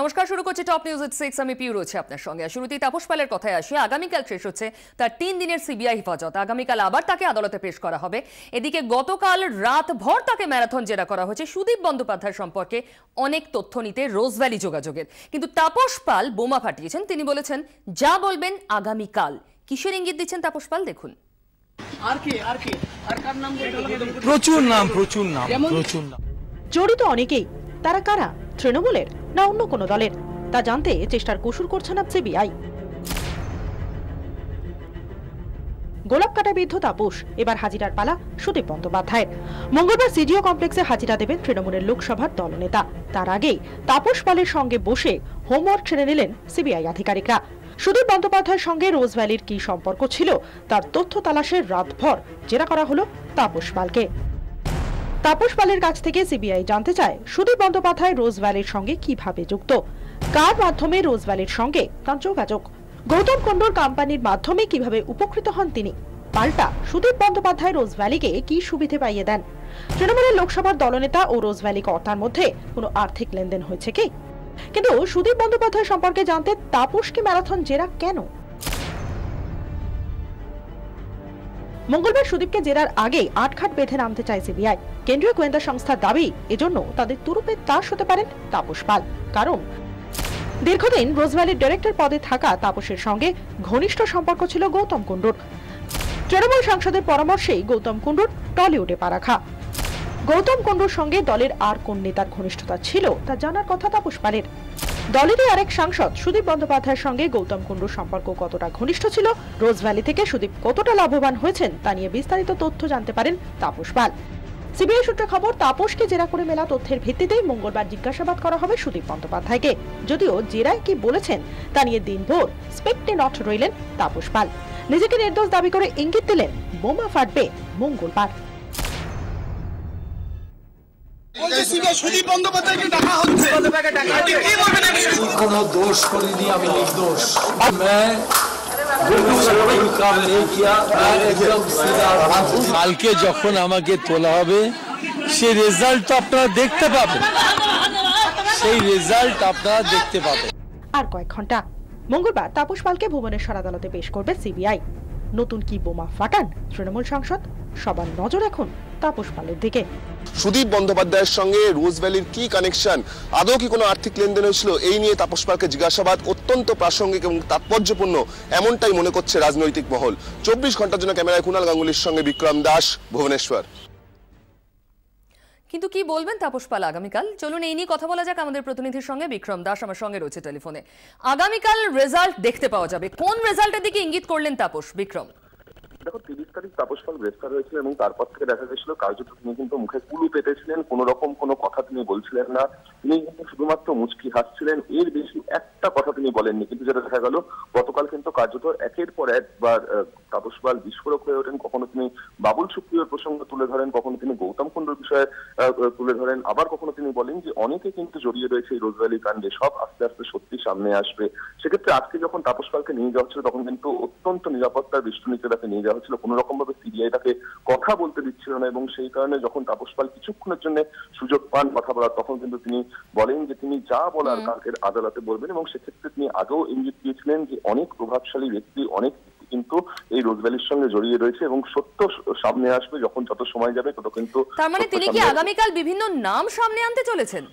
নমস্কার, শুরু করছি টপ নিউজ উইথ 6। আমি পিউ রয়েছে আপনার সঙ্গে। শুরুতেই তাপস পালের কথায় আসি। আগামীকাল শেষ হচ্ছে তার 3 দিনের সিবিআই হেফাজত। আগামীকাল আবার তাকে আদালতে পেশ করা হবে। এদিকে গতকাল রাতভর তাকে ম্যারাথন জেরা করা হয়েছে সুদীপ বন্দ্যোপাধ্যায় সম্পর্কে অনেক তথ্য নিতে রোজভ্যালি যোগাযোগের। কিন্তু তাপস পাল বোমা ফাটিয়েছেন। তিনি বলেছেন যা বলবেন আগামীকাল। কিসের ইঙ্গিত দিচ্ছেন তাপস পাল দেখুন। প্রচুর নাম জড়িত অনেকেই। তারা কারা? তৃণমূলের না অন্য কোনো দলের? তা জানতে চেষ্টার কসুর করছে না সিবিআই। গোলাপকাটা বিদ্ধ তাপস, এবার হাজিরার পালা সুদীপ বন্দ্যোপাধ্যায়ের। মঙ্গলবার সিডিও কমপ্লেক্সে হাজিরা দেবেন তৃণমূলের লোকসভার দলনেতা। তার আগেই তাপস পালের সঙ্গে বসে হোমওয়ার্ক সেরে নিলেন সিবিআই আধিকারিকরা। সুদীপ বন্দ্যোপাধ্যায়ের সঙ্গে রোজভ্যালির কি সম্পর্ক ছিল তার তথ্য তালাশের রাতভর জেরা করা হলো তাপস পালকে। তাপস পালের কাছ থেকে সিবিআই জানতে চায় সুদীপ বন্দ্যোপাধ্যায় রোজভ্যালির সঙ্গে কিভাবে যুক্ত, কার মাধ্যমে রোজভ্যালির সঙ্গে তার যোগাযোগ, গৌতম কুণ্ডুর কোম্পানির মাধ্যমে কিভাবে উপকৃত হন তিনি, পাল্টা সুদীপ বন্দ্যোপাধ্যায় রোজভ্যালিকে কি সুবিধে পাইয়ে দেন, তৃণমূলের লোকসভার দলনেতা ও রোজভ্যালি কর্তার মধ্যে কোনো আর্থিক লেনদেন হয়েছে কি। কিন্তু সুদীপ বন্দ্যোপাধ্যায় সম্পর্কে জানতে তাপসকে ম্যারাথন জেরা কেন? মঙ্গলবার সুদীপকে জেরার আগে আটঘাট বেঁধে নামতে চায় সিবিআই। কেন্দ্রীয় গোয়েন্দা সংস্থার দাবি এজন্য তাদের তুরুপের তাস হতে পারেন তাপস পাল। কারণ দীর্ঘদিন রোজভ্যালির ডাইরেক্টর পদে থাকা তাপসের সঙ্গে ঘনিষ্ঠ সম্পর্ক ছিল গৌতম কুণ্ডুর। তৃণমূল সাংসদের পরামর্শেই গৌতম কুণ্ডুর টলিউডে পা রাখা। গৌতম কুণ্ডুর সঙ্গে দলের আর কোন নেতার ঘনিষ্ঠতা ছিল তা জানার কথা তাপস পালের। দলেরই আরেক সাংসদ সুদীপ বন্দ্যোপাধ্যায়ের সঙ্গে গৌতম কুণ্ডুর সম্পর্ক কতটা ঘনিষ্ঠ ছিল, রোজভ্যালি থেকে সুদীপ কতটা লাভবান হয়েছেন তা নিয়ে বিস্তারিত তথ্য জানতে পারেন তাপস পাল। সিবিআই সূত্রে খবর, তাপসকে জেরা করে মেলা তথ্যের ভিত্তিতেই মঙ্গলবার জিজ্ঞাসাবাদ করা হবে সুদীপ বন্দ্যোপাধ্যায়কে। যদিও জেরায় কি বলেছেন তা নিয়ে দিনভর স্পেক্টে নট রইলেন তাপস পাল। নিজেকে নির্দোষ দাবি করে ইঙ্গিত দিলেন বোমা ফাটবে মঙ্গলবার। কোনো দোষ করিনি, আমি নির্দোষ। কালকে যখন আমাকে তোলা হবে সেই রেজাল্ট আপনারা দেখতে পাবেন, আর কয়েক ঘন্টা মঙ্গলবার তাপস পালকে ভুবনেশ্বর আদালতে পেশ করবে সিবিআই। নতুন কি বোমা ফাটান তৃণমূল সাংসদ? সবার নজর এখন তাপস পালের দিকে। সুদীপ বন্দ্যোপাধ্যায়ের সঙ্গে রোজভ্যালির কি কানেকশন, আদৌ কি কোনো আর্থিক লেনদেন হয়েছিল, এই নিয়ে তাপস পালকে জিজ্ঞাসাবাদ অত্যন্ত প্রাসঙ্গিক এবং তাৎপর্যপূর্ণ, এমনটাই মনে করছে রাজনৈতিক মহল। 24 ঘন্টার জন্য ক্যামেরায় কুণাল গাঙ্গুলির সঙ্গে বিক্রম দাস, ভুবনেশ্বর। কিন্তু কি বলবেন তাপস পাল আগামীকাল? চলুন এই নিয়ে কথা বলা যাক আমাদের প্রতিনিধির সঙ্গে। বিক্রম দাস আমার সঙ্গে রয়েছে টেলিফোনে। আগামীকাল রেজাল্ট দেখতে পাওয়া যাবে, কোন রেজাল্টের দিকে ইঙ্গিত করলেন তাপস? বিক্রম, দেখো 30 তারিখ তাপস পাল গ্রেফতার হয়েছিল এবং তারপর থেকে দেখা গেছিল কার্যত তিনি কিন্তু মুখে কুলু পেতেছিলেন, কোন রকম কোনো কথা তিনি বলছিলেন না। তিনি কিন্তু শুধুমাত্র মুচকি হাসছিলেন, এর বেশি একটা কথা তিনি বলেননি। কিন্তু যেটা দেখা গেল গতকাল কিন্তু কার্যত একের পর একবার তাপস পাল বিস্ফোরক হয়ে ওঠেন। কখনো তিনি বাবুল সুপ্রিয়র প্রসঙ্গ তুলে ধরেন, কখনো তিনি গৌতম কুণ্ডুর বিষয়ে তুলে ধরেন, আবার কখনো তিনি বলেন যে অনেকে কিন্তু জড়িয়ে রয়েছে এই রোজভ্যালি কাণ্ডে, সব আস্তে আস্তে সত্যি সামনে আসবে। সেক্ষেত্রে আজকে যখন তাপস পালকে নিয়ে যাওয়া হচ্ছিল তখন কিন্তু অত্যন্ত নিরাপত্তার বেষ্টনীতে তাকে নিয়ে যাওয়া হচ্ছিল, কোন রকম ভাবে সিবিআই তাকে কথা বলতে দিচ্ছিল না। এবং সেই কারণে যখন তাপস পাল কিছুক্ষণের জন্য সুযোগ পান কথা বলার, তখন কিন্তু তিনি বলেন যে তিনি যা বলার কালকের আদালতে বলবেন। এবং সেক্ষেত্রে তিনি আগেও ইঙ্গিত দিয়েছিলেন যে অনেক প্রভাবশালী ব্যক্তি, অনেক কিন্তু এই রোজভ্যালির সঙ্গে জড়িয়ে রয়েছে এবং সত্য সামনে আসবে যখন যত সময় যাবে তত। কিন্তু তার মানে তিনি কি আগামীকাল বিভিন্ন নাম সামনে আনতে চলেছেন?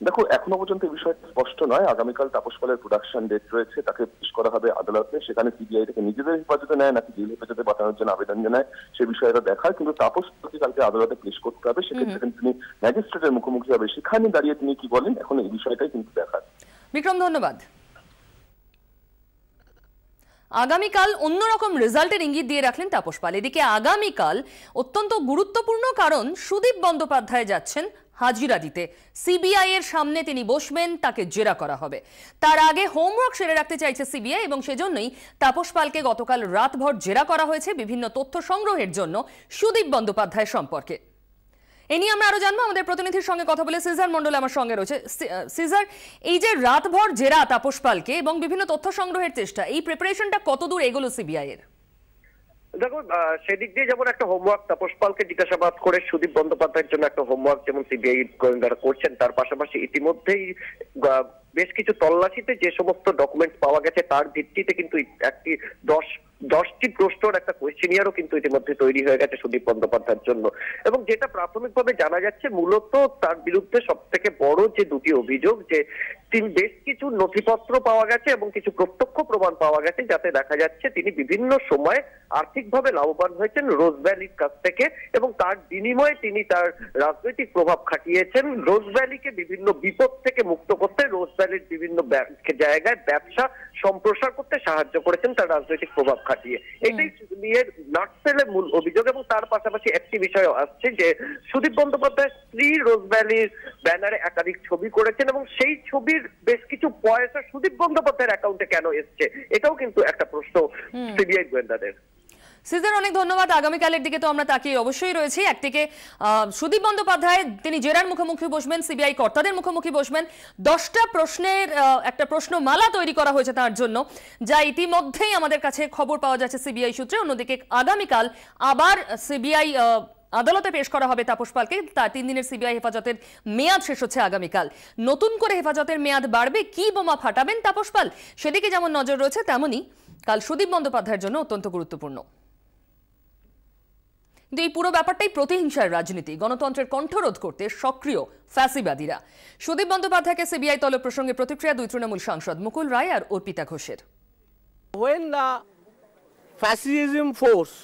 দেখো এখনো পর্যন্ত এই বিষয়টা স্পষ্ট নয়। আগামীকাল তাপস পালের প্রোডাকশন ডেট রয়েছে, তাকে পেশ করা হবে আদালতে। সেখানে সিবিআই থেকে নিজেদের হেফাজতে নেয় নাকি জেল হেফাজতে পাঠানোর জন্য আবেদন জানায় সে বিষয়টা দেখার। কিন্তু তাপস পালকে কালকে আদালতে পেশ করতে হবে, সেক্ষেত্রে তিনি ম্যাজিস্ট্রেটের মুখোমুখি হবে। সেখানে দাঁড়িয়ে তিনি কি বলেন এখন এই বিষয়টাই কিন্তু দেখার। বিক্রম, ধন্যবাদ। আগামীকাল অন্যরকম রেজাল্টের ইঙ্গিত দিয়ে রাখলেন তাপস পাল। এদিকে আগামীকাল অত্যন্ত গুরুত্বপূর্ণ, কারণ সুদীপ বন্দ্যোপাধ্যায় যাচ্ছেন হাজিরা দিতে। সিবিআই এর সামনে তিনি বসবেন, তাকে জেরা করা হবে। তার আগে হোমওয়ার্ক সেরে রাখতে চাইছে সিবিআই এবং সেজন্যই তাপস পালকে গতকাল রাতভর জেরা করা হয়েছে বিভিন্ন তথ্য সংগ্রহের জন্য সুদীপ বন্দ্যোপাধ্যায় সম্পর্কে। এ নিয়ে আমরা আরো জানবো, আমাদের প্রতিনিধির সঙ্গে কথা বলে সিজার মন্ডল আমার সঙ্গে রয়েছে। সিজার, এই যে রাতভর জেরা তাপস পালকে এবং বিভিন্ন তথ্য সংগ্রহের চেষ্টা, এই প্রিপারেশনটা কতদূর এগোলো সিবিআই এর? দেখো সেদিক দিয়ে যেমন একটা হোমওয়ার্ক তাপস পালকে জিজ্ঞাসাবাদ করে সুদীপ বন্দ্যোপাধ্যায়ের জন্য একটা হোমওয়ার্ক যেমন সিবিআই গোয়েন্দারা করছেন, তার পাশাপাশি ইতিমধ্যেই বেশ কিছু তল্লাশিতে যে সমস্ত ডকুমেন্টস পাওয়া গেছে তার ভিত্তিতে কিন্তু একটি 10টি প্রশ্নের একটা কোয়েশ্চেনিয়ারও কিন্তু ইতিমধ্যে তৈরি হয়ে গেছে সুদীপ বন্দ্যোপাধ্যায়ের জন্য। এবং যেটা প্রাথমিকভাবে জানা যাচ্ছে, মূলত তার বিরুদ্ধে সব থেকে বড় যে দুটি অভিযোগ, যে তিনি বেশ কিছু নথিপত্র পাওয়া গেছে এবং কিছু প্রত্যক্ষ প্রমাণ পাওয়া গেছে যাতে দেখা যাচ্ছে তিনি বিভিন্ন সময় আর্থিকভাবে লাভবান হয়েছেন রোজ ভ্যালির কাছ থেকে, এবং তার বিনিময়ে তিনি তার রাজনৈতিক প্রভাব খাটিয়েছেন রোজ ভ্যালিকে বিভিন্ন বিপদ থেকে মুক্ত করতে, রোজ ভ্যালির বিভিন্ন জায়গায় ব্যবসা সম্প্রসার করতে সাহায্য করেছেন তার রাজনৈতিক প্রভাব খাটিয়ে। এটাই নিয়ে নাটসেলের মূল অভিযোগ। এবং তার পাশাপাশি একটি বিষয় আসছে যে সুদীপ বন্দ্যোপাধ্যায় স্ত্রী রোজ ভ্যালির ব্যানারে একাধিক ছবি করেছেন এবং সেই ছবির বেশ কিছু পয়সা সুদীপ বন্দ্যোপাধ্যায়ের অ্যাকাউন্টে কেন এসছে, এটাও কিন্তু একটা প্রশ্ন সিবিআই গোয়েন্দাদের। সিজার, অনেক ধন্যবাদ। আগামীকালের দিকে তো আমরা তাকিয়ে অবশ্যই রয়েছি। একদিকে সুদীপ বন্দ্যোপাধ্যায় তিনি জেরার মুখোমুখি বসবেন, সিবিআই কর্তাদের মুখোমুখি বসবেন। 10টা প্রশ্নের একটা প্রশ্নমালা তৈরি করা হয়েছে তার জন্য, যা ইতিমধ্যেই আমাদের কাছে খবর পাওয়া যাচ্ছে সিবিআই সূত্রে। অন্যদিকে আগামীকাল আবার সিবিআই আদালতে পেশ করা হবে তাপস পালকে। তার 3 দিনের সিবিআই হেফাজতের মেয়াদ শেষ হচ্ছে আগামীকাল। নতুন করে হেফাজতের মেয়াদ বাড়বে, কি বোমা ফাটাবেন তাপস পাল, সেদিকে যেমন নজর রয়েছে, তেমনই কাল সুদীপ বন্দ্যোপাধ্যায়ের জন্য অত্যন্ত গুরুত্বপূর্ণ। কিন্তু এই পুরো ব্যাপারটাই প্রতিহিংসার রাজনীতি, গণতন্ত্রের কণ্ঠরোধ করতে সক্রিয় ফ্যাসিবাদীরা। সুদীপ বন্দ্যোপাধ্যায়কে সিবিআই তলব প্রসঙ্গে প্রতিক্রিয়া 2 তৃণমূল সাংসদ মুকুল রায় আর অর্পিতা ঘোষের। When the fascism force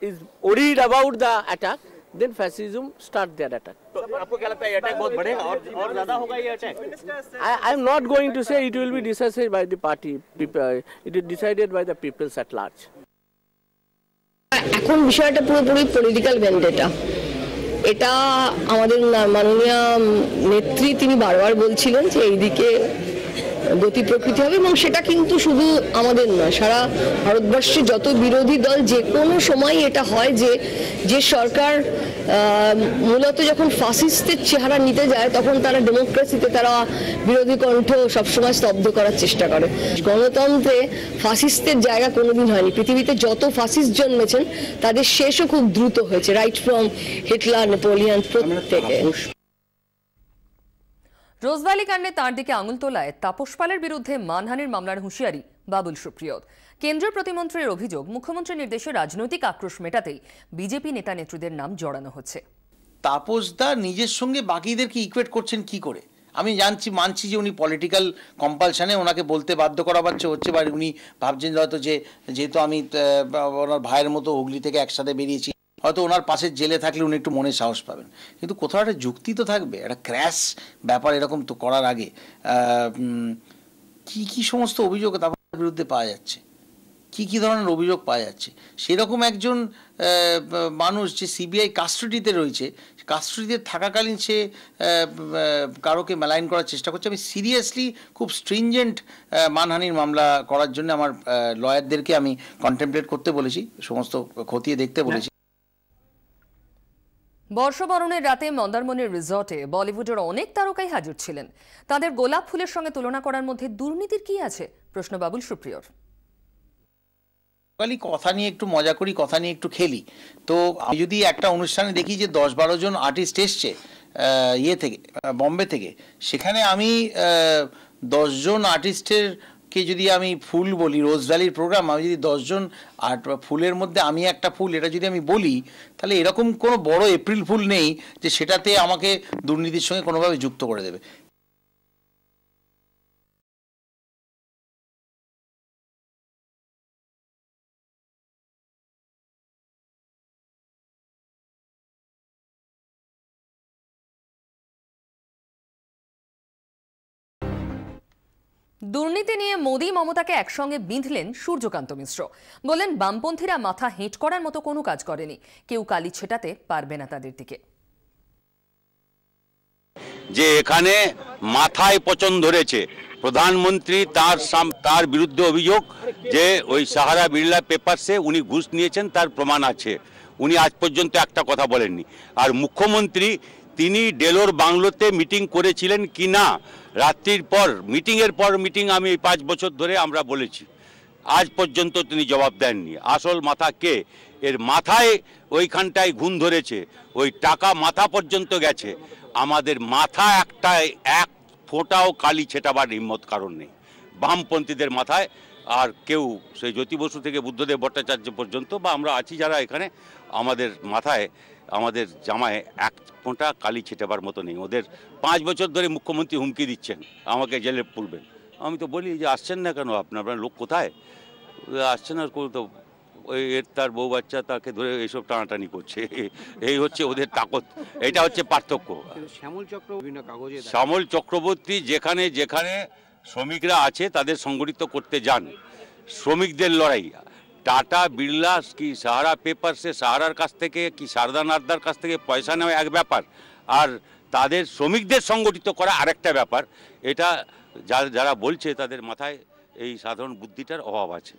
is worried about the attack, then fascism start their attack. तो आपको क्या लगता है ये अटैक बहुत बढ़ेगा और ज्यादा होगा ये attack? I am not going to say it will be decided by the party. It is decided by the peoples at large. এখন বিষয়টা পুরোপুরি পলিটিক্যাল ভেন্ডেটা। এটা আমাদের মাননীয় নেত্রী তিনি বারবার বলছিলেন যে এইদিকে গতি প্রকৃতি হবে, এবং সেটা কিন্তু শুধু আমাদের নয়, সারা ভারতবর্ষে যত বিরোধী দল যে কোনো সময় এটা হয় যে সরকার মূলত যখন ফাসিস্টের চেহারা নিতে যায় তখন তারা ডেমোক্রেসিতে তারা বিরোধী কণ্ঠ সবসময় স্তব্ধ করার চেষ্টা করে। গণতন্ত্রে ফাসিস্টের জায়গা কোনোদিন হয়নি। পৃথিবীতে যত ফাসিস্ট জন্মেছেন তাদের শেষও খুব দ্রুত হয়েছে, রাইট ফ্রম হিটলার, নেপোলিয়ান, প্রত্যেকে। রোজভ্যালি কাণ্ডে তার দিকে আঙুল তোলায় তাপস পালের বিরুদ্ধে মানহানির মামলার হুঁশিয়ারি বাবুল সুপ্রিয়র। কেন্দ্রীয় প্রতিমন্ত্রীর অভিযোগ, মুখ্যমন্ত্রীর নির্দেশে রাজনৈতিক আক্রোশ মেটাতেই বিজেপি নেতা নেত্রীদের নাম জড়ানো হচ্ছে। তাপসদা নিজের সঙ্গে বাকিদেরকে ইকুয়েট করছেন কি করে? আমি মানছি যে উনি পলিটিক্যাল কম্পালশনে ওনাকে বলতে বাধ্য করা হচ্ছে, বা উনি ভাবছেন হয়তো যে যেহেতু আমি ওনার ভাইয়ের মতো হুগলি থেকে একসাথে বেরিয়েছি, হয়তো ওনার পাশের জেলে থাকলে উনি একটু মনে সাহস পাবেন। কিন্তু কোথাও একটা যুক্তি তো থাকবে, একটা ক্র্যাশ ব্যাপার এরকম তো করার আগে কি সমস্ত অভিযোগ তার বিরুদ্ধে পাওয়া যাচ্ছে, কি ধরনের অভিযোগ পাওয়া যাচ্ছে। সেরকম একজন মানুষ যে সিবিআই কাস্টডিতে রয়েছে, কাস্টডিতে থাকাকালীন সে কারোকে মেলাইন করার চেষ্টা করছে। আমি সিরিয়াসলি খুব স্ট্রিনজেন্ট মানহানির মামলা করার জন্য আমার লয়ারদেরকে আমি কন্টেমপ্লেট করতে বলেছি, সমস্ত খতিয়ে দেখতে বলেছি। বর্ষবরণের রাতে মন্দারমনির রিসর্টে বলিউডের অনেক তারকাই হাজির ছিলেন। তাদের গোলাপ ফুলের সঙ্গে তুলনা করার মধ্যে দুর্নীতির কি আছে, প্রশ্ন বাবুল সুপ্রিয়র। কথা নিয়ে একটু মজা করি, কথা নিয়ে একটু খেলি। তো আমি যদি একটা অনুষ্ঠানে দেখি যে 10-12 জন আর্টিস্ট এসছে থেকে বম্বে থেকে, সেখানে আমি 10 জন আর্টিস্টেরকে যদি আমি ফুল বলি, রোজ ভ্যালির প্রোগ্রাম, আমি যদি 10 জন ফুলের মধ্যে আমি একটা ফুল, এটা যদি আমি বলি, তাহলে এরকম কোনো বড় এপ্রিল ফুল নেই যে সেটাতে আমাকে দুর্নীতির সঙ্গে কোনোভাবে যুক্ত করে দেবে। দুর্নীতি নিয়ে মোদি মমতাকে একসঙ্গে বিঁধলেন সূর্যকান্ত মিশ্র। বললেন বামপন্থীরা মাথা হেঁট করার মতো কোনো কাজ করেনি, কেউ কালি ছেটাতে পারবে না তাদের দিকে। যে এখানে মাথায় পচন ধরেছে প্রধানমন্ত্রী, তার বিরুদ্ধে অভিযোগ যে ওই সাহারা বিড়লা পেপারসে উনি ঘুষ নিয়েছেন, তার প্রমাণ আছে। উনি আজ পর্যন্ত একটা কথা বলেননি। আর মুখ্যমন্ত্রী তিনি ডেলোর বাংলোতে মিটিং করেছিলেন কি না, রাত্রির পর মিটিংয়ের পর মিটিং আমি 5 বছর ধরে আমরা বলেছি, আজ পর্যন্ত তিনি জবাব দেননি। আসল মাথা কে? এর মাথায় ওইখানটায় ঘুণ ধরেছে, ওই টাকা মাথা পর্যন্ত গেছে। আমাদের মাথা একটাই, এক ফোঁটাও কালি ছেটাবার হিম্মত কারণ নেই বামপন্থীদের মাথায়। আর কেউ সেই জ্যোতি বসু থেকে বুদ্ধদেব ভট্টাচার্য পর্যন্ত বা আমরা আছি যারা এখানে, আমাদের মাথায় আমাদের জামায় এক ফোঁটা কালি ছেটাবার মতো নেই। ওদের 5 বছর ধরে মুখ্যমন্ত্রী হুমকি দিচ্ছেন আমাকে জেলে পুরবেন। আমি তো বলি যে আসছেন না কেন, আপনার লোক কোথায়? আসছেন আর তো ওই তার বউ বাচ্চা তাকে ধরে এইসব টানাটানি করছে, এই হচ্ছে ওদের তাকত, এটা হচ্ছে পার্থক্য। শ্যামল চক্রবর্তী যেখানে যেখানে শ্রমিকরা আছে তাদের সংগঠিত করতে যান, শ্রমিকদের লড়াই। টাটা বিড়লা কি সাহারা পেপারসে সাহারার কাছ থেকে কি সারদা নারদার কাছ থেকে পয়সা নেওয়া এক ব্যাপার, আর তাদের শ্রমিকদের সংগঠিত করা আরেকটা ব্যাপার। এটা যারা বলছে তাদের মাথায় এই সাধারণ বুদ্ধিটার অভাব আছে।